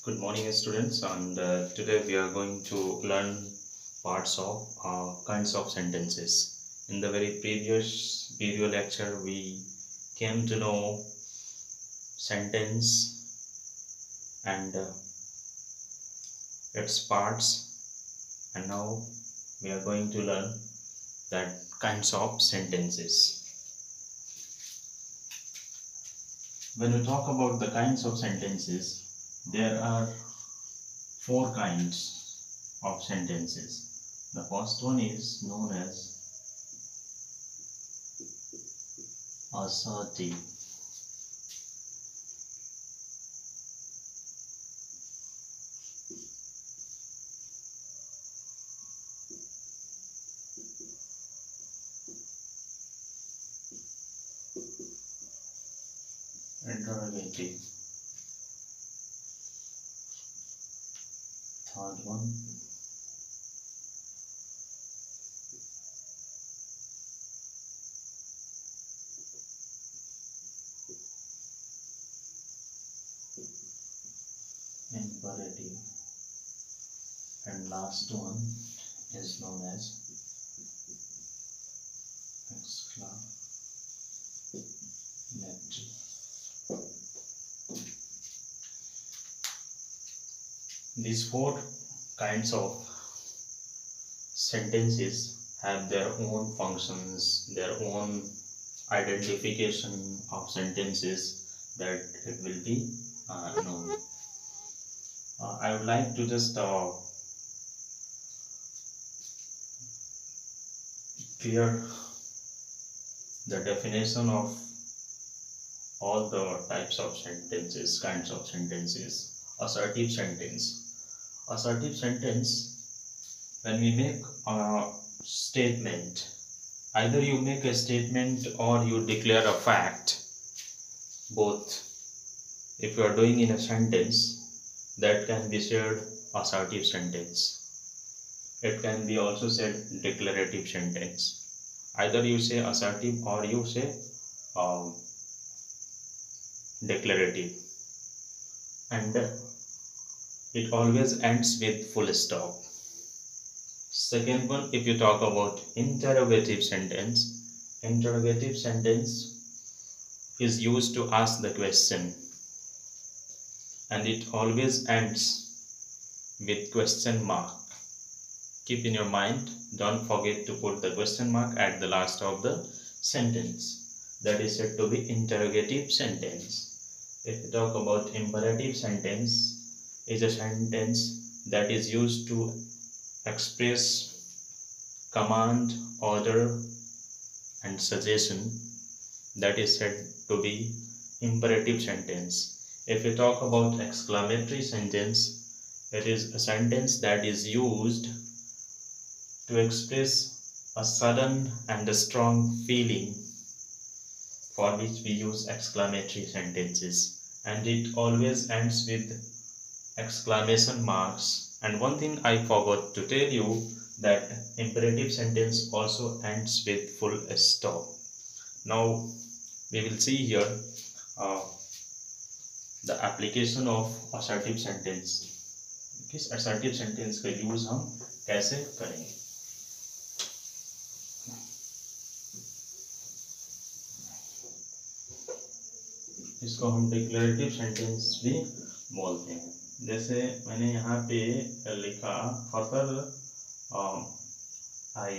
Good morning, students, and today we are going to learn parts of kinds of sentences. In the very previous video lecture, we came to know sentence and its parts, and now we are going to learn that kinds of sentences. When we talk about the kinds of sentences, there are four kinds of sentences. The first one is known as assertive. Interrogative. Third one, imperative, and last one is known as exclamatory. These four kinds of sentences have their own functions, their own identification of sentences that it will be known. I would like to just clear the definition of all the types of sentences, kinds of sentences. Assertive sentence. Assertive sentence, when we make a statement, either you make a statement or you declare a fact, both. If you are doing in a sentence, that can be said assertive sentence. It can be also said declarative sentence. Either you say assertive or you say declarative, and it always ends with full stop. Second one, if you talk about interrogative sentence is used to ask the question, and it always ends with question mark. Keep in your mind, don't forget to put the question mark at the last of the sentence. That is said to be interrogative sentence. If we talk about imperative sentence, is a sentence that is used to express command, order, and suggestion. That is said to be imperative sentence. If we talk about exclamatory sentence, it is a sentence that is used to express a sudden and a strong feeling, for which we use exclamatory sentences, and it always ends with exclamation marks. And one thing I forgot to tell you, that imperative sentence also ends with full stop. Now we will see here the application of assertive sentence. किस assertive sentence का use हम कैसे करेंगे. इसको हम declarative sentence भी बोलते हैं. जैसे मैंने यहाँ पे लिखा, further I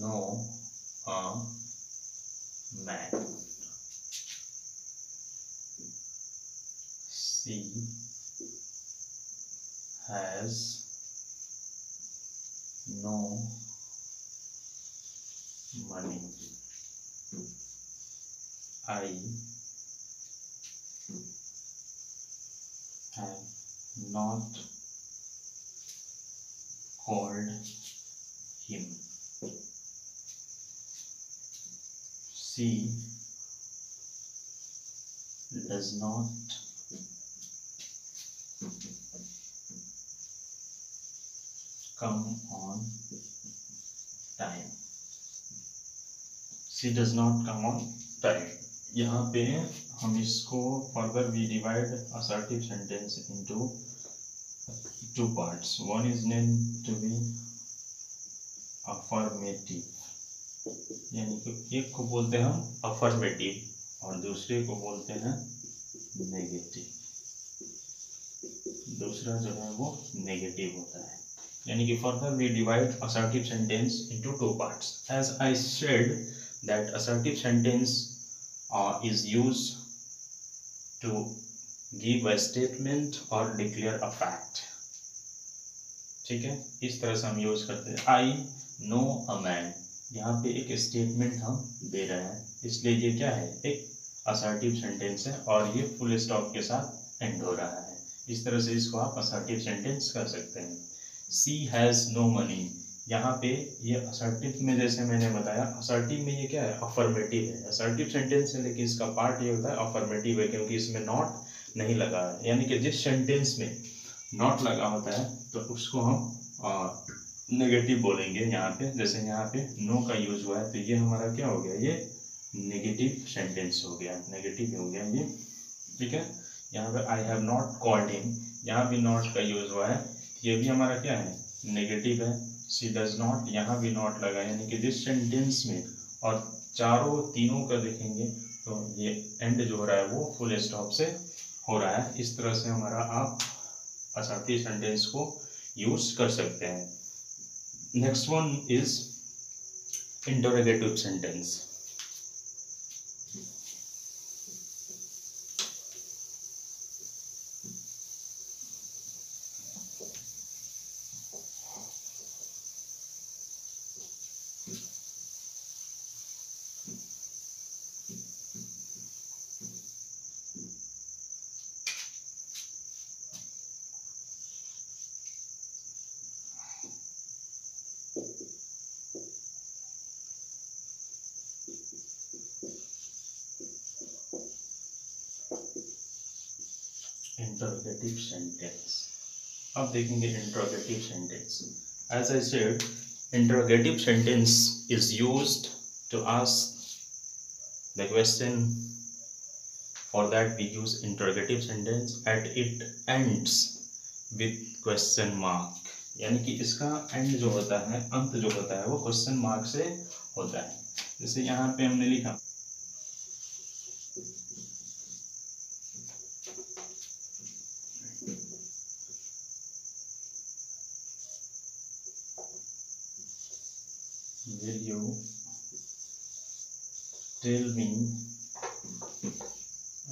know a man, she has no money. I have not called him. She does not come on time. She does not come on time. यहाँ पे हम इसको further we divide assertive sentence into two parts. One is name to be affirmative, यानी कि एक को बोलते हैं हम अफर्मेटिव और दूसरे को बोलते हैं नेगेटिव. दूसरा जो है वो नेगेटिव होता है. यानी कि further we divide assertive sentence into two parts. As I said that assertive sentence is used to give a statement or declare a fact. ठीक है, इस तरह से हम यूज करते हैं. आई नो अ मैन, यहाँ पे एक स्टेटमेंट हम दे रहे हैं, इसलिए ये क्या है, एक असर्टिव सेंटेंस है और ये फुल स्टॉप के साथ एंड हो रहा है. इस तरह से इसको आप असर्टिव सेंटेंस कर सकते हैं. सी हैज़ नो मनी, यहाँ पे ये असर्टिव में जैसे मैंने बताया, असर्टिव में ये क्या है, अफर्मेटिव है. असर्टिव सेंटेंस है लेकिन इसका पार्ट ये होता है अफर्मेटिव है, क्योंकि इसमें नॉट नहीं लगा है. यानी कि जिस सेंटेंस में नॉट लगा होता है तो उसको हम नेगेटिव बोलेंगे. यहाँ पे जैसे यहाँ पे नो का यूज हुआ है तो ये हमारा क्या हो गया, ये नेगेटिव सेंटेंस हो गया, नेगेटिव हो गया ये. ठीक है, यहाँ पे I have not called him, यहाँ भी नॉट का यूज हुआ है, ये भी हमारा क्या है, नेगेटिव है. सी डज नॉट, यहाँ भी नॉट लगा, यानी कि जिस सेंटेंस में और तीनों का देखेंगे तो ये एंड जो हो रहा है वो फुल स्टॉप से हो रहा है. इस तरह से हमारा आप असर्टिव सेंटेंस को यूज कर सकते हैं. Next one is interrogative sentence. Interrogative sentence. अब देखेंगे interrogative sentence. As I said, interrogative sentence is used to ask the question. For that we use interrogative sentence at it ends with question mark. यानी कि इसका and जो होता है, अंत जो होता है वो क्वेश्चन मार्क से होता है. जैसे यहाँ पे हमने लिखा will you tell me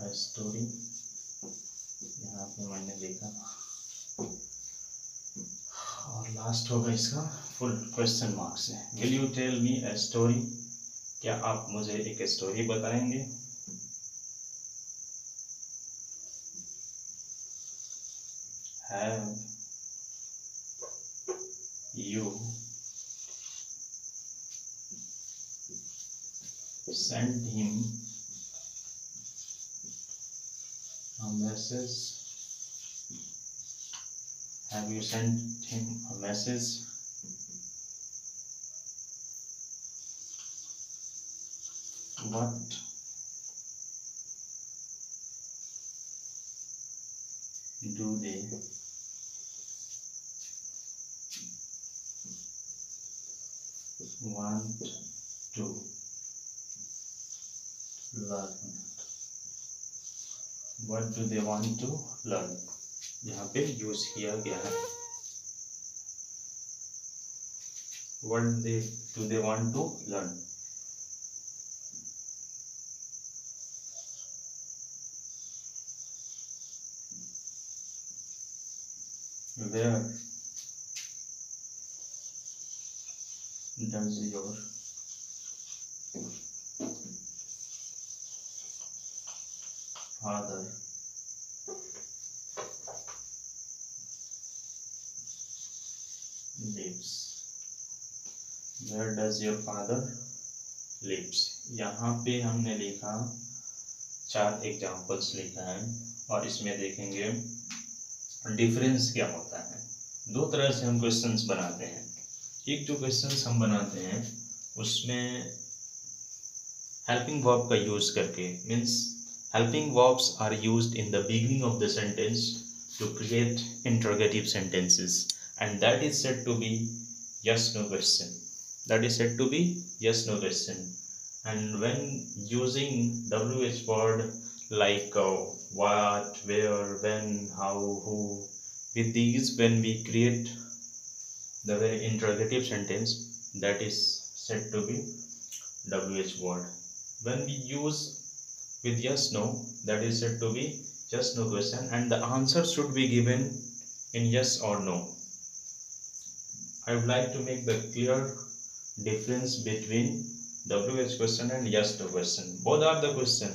a story. यहाँ पे मैंने लिखा और लास्ट होगा इसका फुल क्वेश्चन मार्क से. will you tell me a story, क्या आप मुझे एक स्टोरी बताएंगे. have you sent him a message. Have you sent him a message? What do they want to learn? What do they want to learn? यहाँ पे use किया गया है. What do they want to learn? Where does your father lives? Where does your father lives? यहाँ पे हमने लिखा 4 examples लिखा है और इसमें देखेंगे डिफरेंस क्या होता है. 2 तरह से हम क्वेश्चंस बनाते हैं. एक जो क्वेश्चंस हम बनाते हैं उसमें हेल्पिंग वर्ब का यूज करके, means helping verbs are used in the beginning of the sentence to create interrogative sentences, and that is said to be yes no question. That is said to be yes no question. And when using wh word like what, where, when, how, who, with these when we create the very interrogative sentence, that is said to be wh word. When we use with yes no, that is said to be yes no question, and the answer should be given in yes or no. I would like to make the clear difference between wh question and yes no question. Both are the question,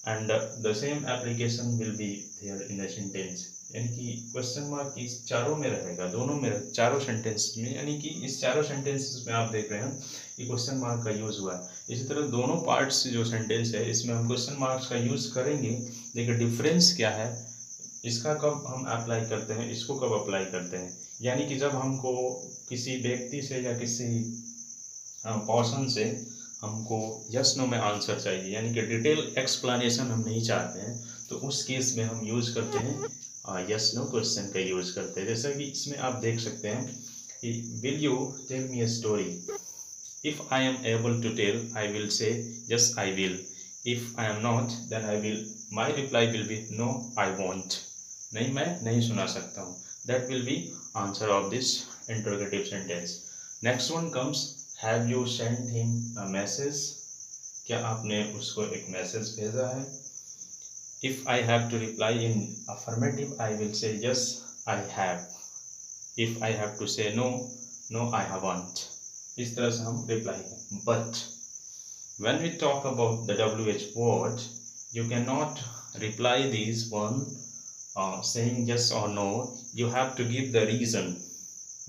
and the same application will be there in a sentence. यानी कि question mark इस चारों में रहेगा, दोनों में, चारों sentence में, यानी कि इस चारों सेंटेंसेस में आप देख रहे हैं कि क्वेश्चन मार्क का यूज हुआ है। इसी तरह दोनों पार्ट्स जो सेंटेंस है इसमें हम क्वेश्चन मार्क्स का यूज करेंगे, लेकिन डिफरेंस क्या है, इसका कब हम अप्लाई करते हैं, इसको कब अप्लाई करते हैं। यानी कि जब हमको किसी व्यक्ति से या किसी पर्सन से हमको यस नो में आंसर चाहिए, यानी कि डिटेल एक्सप्लेनेशन हम नहीं चाहते हैं, तो उस केस में हम यूज करते हैं यस नो क्वेश्चन का यूज करते हैं। जैसा कि इसमें आप देख सकते हैं कि will you tell me a story. If I am able to tell I will say yes I will. If I am not then I will, my reply will be no I won't. नहीं, मैं नहीं सुना सकता हूँ। That will be answer of this interrogative sentence. Next one comes have you sent him a message. क्या आपने उसको एक मैसेज भेजा है। If I have to reply in affirmative, I will say yes, I have. If I have to say no, no, I haven't. इस तरह से हम reply करें. But when we talk about the WH word, you cannot reply these one saying yes or no. You have to give the reason,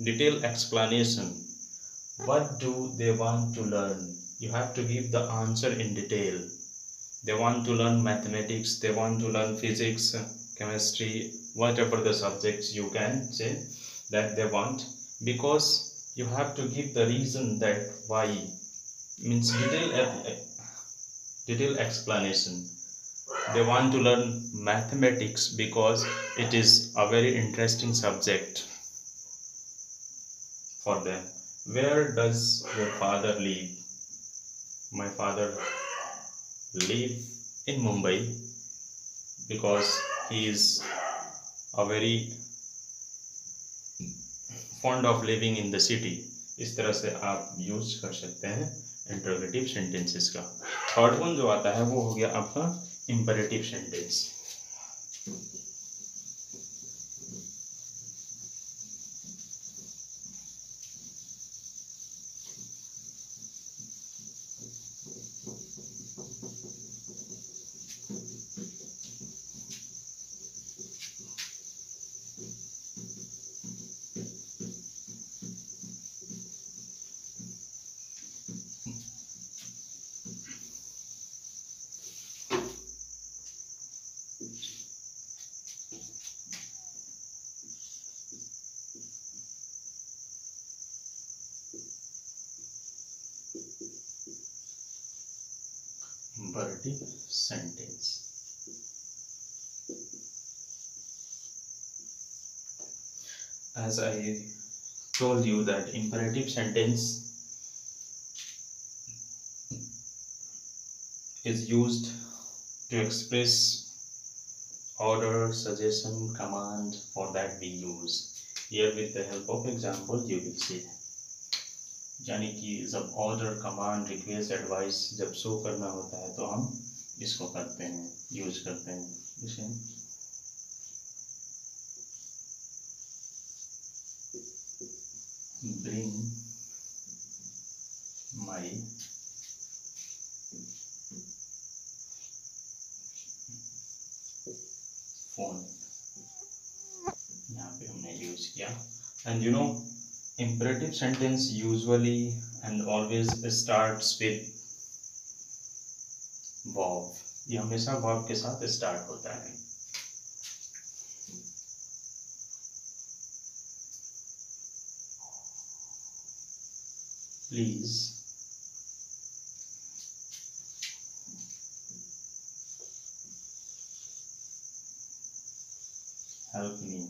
detailed explanation. What do they want to learn? You have to give the answer in detail. They want to learn mathematics, they want to learn physics, chemistry, whatever the subjects you can say that they want, because you have to give the reason that why, means detailed explanation. They want to learn mathematics because it is a very interesting subject for them. Where does your father live? My father live in Mumbai because he is a very fond of living in the city. इस तरह से आप use कर सकते हैं interrogative sentences का। Third one जो आता है वो हो गया आपका imperative sentence. Imperative sentence. As I told you that imperative sentence is used to express order, suggestion, command. For that we use here with the help of example you will see. यानी कि जब order, command, request, advice जब show करना होता है तो हम इसको करते हैं, यूज करते हैं इसे। ब्रिंग माई फोन, यहाँ पे हमने यूज किया। And you know imperative sentence usually and always starts with verb. ये हमेशा verb के साथ start होता है। Please help me.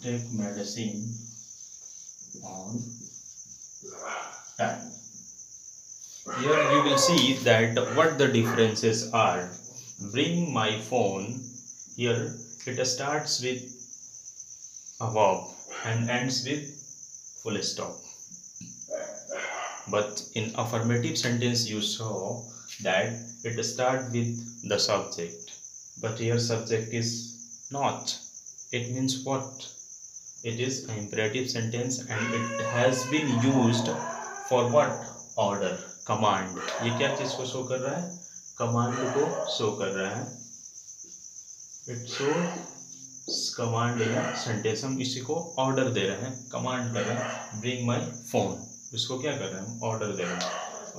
Take medicine on time. Here you will see that what the differences are. Bring my phone. Here it starts with a verb and ends with full stop. But in affirmative sentence you saw that it starts with the subject. But here subject is not. It means what? It is an imperative sentence and it has been used for what? Order, command. ये क्या चीज को show कर रहा है? Command को show कर रहा है. इट शो कमांड या सेंटेंस. हम इसी को ऑर्डर दे रहे हैं, कमांड कर रहे हैं. ब्रिंग माई फोन, इसको क्या कर रहे हैं? हम ऑर्डर दे रहे हैं.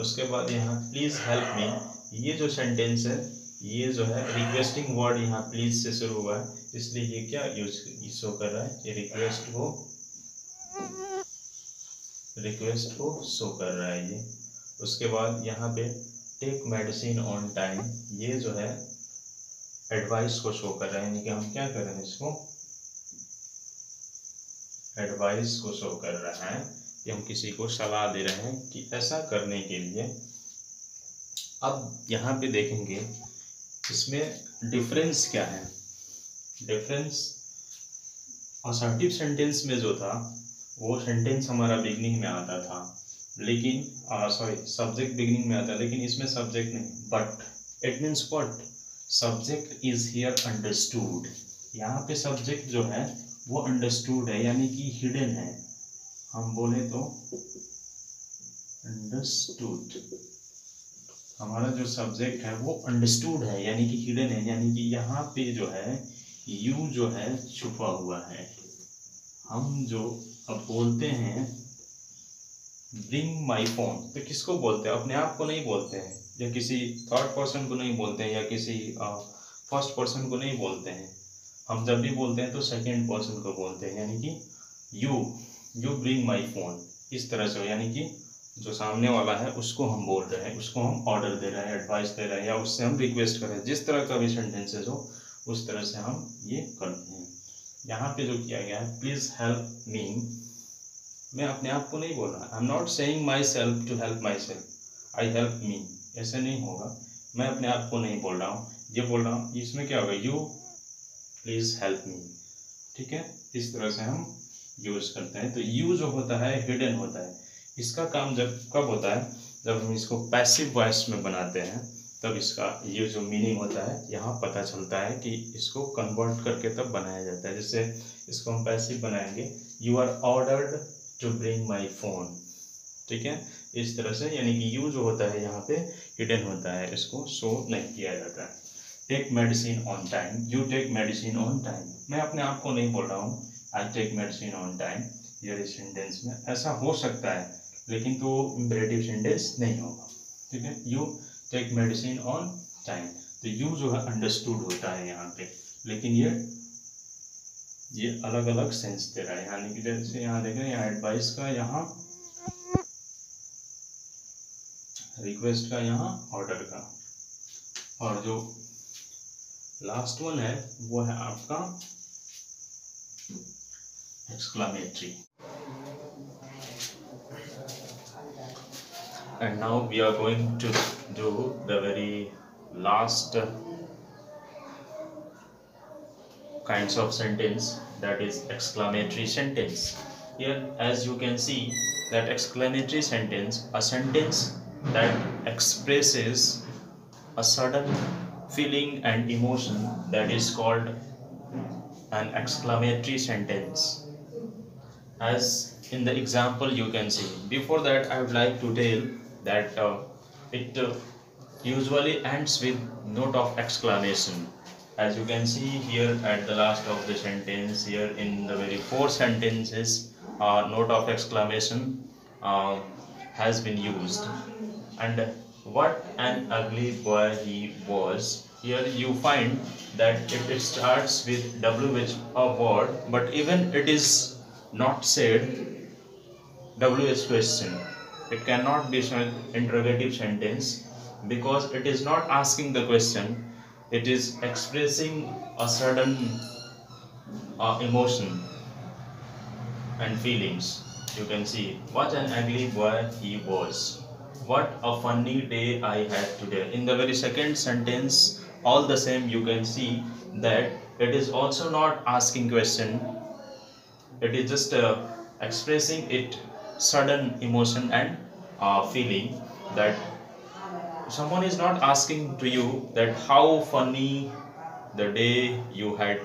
उसके बाद यहाँ प्लीज हेल्प मी, ये जो सेंटेंस है ये जो है रिक्वेस्टिंग वर्ड यहाँ प्लीज से शुरू हुआ है, इसलिए ये क्या यूज शो कर रहा है? ये रिक्वेस्ट को शो कर रहा है ये. उसके बाद यहाँ पे टेक मेडिसिन ऑन टाइम, ये जो है एडवाइस को शो कर रहा है, यानी कि हम क्या कर रहे हैं? इसको एडवाइस को शो कर रहा है कि हम किसी को सलाह दे रहे हैं कि ऐसा करने के लिए. अब यहाँ पे देखेंगे इसमें डिफरेंस क्या है. डिफरेंस असर्टिव सेंटेंस में जो था वो सेंटेंस हमारा बिगनिंग में आता था, लेकिन सब्जेक्ट बिगनिंग में आता है, लेकिन इसमें सब्जेक्ट नहीं. But it means what? Subject is here understood. यहाँ पे सब्जेक्ट जो है वो अंडरस्टूड है, यानी कि हिडन है. हम बोले तो अंडरस्टूड, हमारा जो सब्जेक्ट है वो अंडरस्टूड है, यानी कि हिडन है, यानी कि यहाँ पे जो है यू जो है छुपा हुआ है. हम जो अब बोलते हैं ब्रिंग माई फोन, तो किसको बोलते हैं? अपने आप को नहीं बोलते हैं, या किसी थर्ड पर्सन को नहीं बोलते हैं, या किसी फर्स्ट पर्सन को नहीं बोलते हैं. हम जब भी बोलते हैं तो सेकंड पर्सन को बोलते हैं, यानी कि यू ब्रिंग माई फोन, इस तरह से. यानी कि जो सामने वाला है उसको हम बोल रहे हैं, उसको हम ऑर्डर दे रहे हैं, एडवाइस दे रहे हैं, या उससे हम रिक्वेस्ट कर रहे हैं. जिस तरह का भी सेंटेंसेस हो उस तरह से हम ये करते हैं. यहाँ पे जो किया गया है प्लीज हेल्प मी, मैं अपने आप को नहीं बोल रहा. I am not saying myself to help myself, I help me, ऐसे नहीं होगा. मैं अपने आप को नहीं बोल रहा हूँ, ये बोल रहा हूँ. इसमें क्या होगा? You please help me. ठीक है, इस तरह से हम यूज करते हैं. तो यू जो होता है हिडन होता है. इसका काम जब कब होता है? जब हम इसको पैसिव वॉइस में बनाते हैं, तब इसका ये जो मीनिंग होता है यहाँ पता चलता है कि इसको कन्वर्ट करके तब बनाया जाता है. जैसे इसको हम पैसिव बनाएंगे, you are ordered to bring my phone. ठीक है, इस तरह से, यानी कि यू जो होता है यहाँ पे हिडन होता है, इसको शो नहीं किया जाता है. Take medicine on time, you take medicine on time, मैं अपने आप को नहीं बोल रहा हूँ I take medicine on time. ये सेंटेंस में ऐसा हो सकता है, लेकिन तो इम्पेरेटिव सेंटेंस नहीं होगा. ठीक है, you take medicine on time, तो यू जो है अंडरस्टूड होता है यहाँ पे, लेकिन ये अलग अलग सेंस दे रहा है. यानी कि जैसे यहाँ देख रहे हैं, यहाँ एडवाइस का, यहाँ रिक्वेस्ट का, यहाँ ऑर्डर का, और जो लास्ट वन है वो है आपका exclamatory. And now we are going to do the very last kinds of sentence, that is exclamatory sentence. Here as you can see that exclamatory sentence, a sentence that expresses a sudden feeling and emotion, that is called an exclamatory sentence. As in the example you can see. Before that I would like to tell that it usually ends with note of exclamation. As you can see here at the last of the sentence, here in the very four sentences, note of exclamation has been used. And what an ugly boy he was, here you find that it starts with WH a word, but even it is not said WH question. It cannot be an interrogative sentence because it is not asking the question, it is expressing a certain emotion and feelings. You can see, what an ugly boy he was. What a funny day I had today. In the very second sentence, all the same, you can see that it is also not asking question. It is just expressing it sudden emotion and feeling, that someone is not asking to you that how funny the day you had.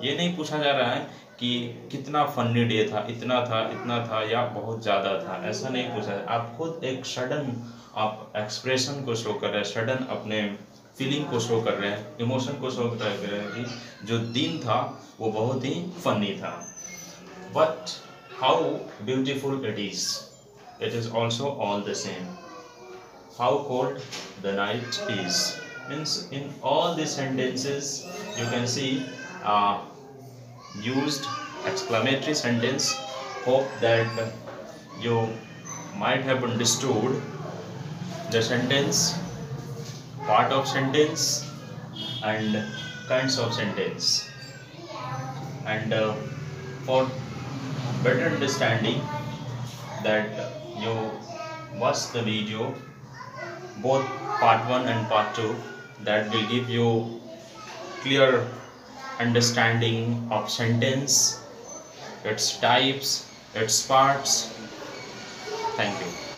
ये नहीं पूछा जा रहा है कि कितना funny day था, इतना था या बहुत ज़्यादा था, ऐसा नहीं पूछा है। आप खुद एक सडन आप एक्सप्रेशन को शो कर रहे हैं, सडन अपने फीलिंग को शो कर रहे हैं, इमोशन को शो कर रहे हैं कि जो दिन था वो बहुत ही फनी था। But how beautiful it is also all the same. How cold the night is. Means in all these sentences you can see used exclamatory sentence. Hope that you might have understood the sentence, part of sentence and kinds of sentence. And for better understanding that you watch the video, both part 1 and part 2, that will give you clear understanding of sentence, its types, its parts. Thank you.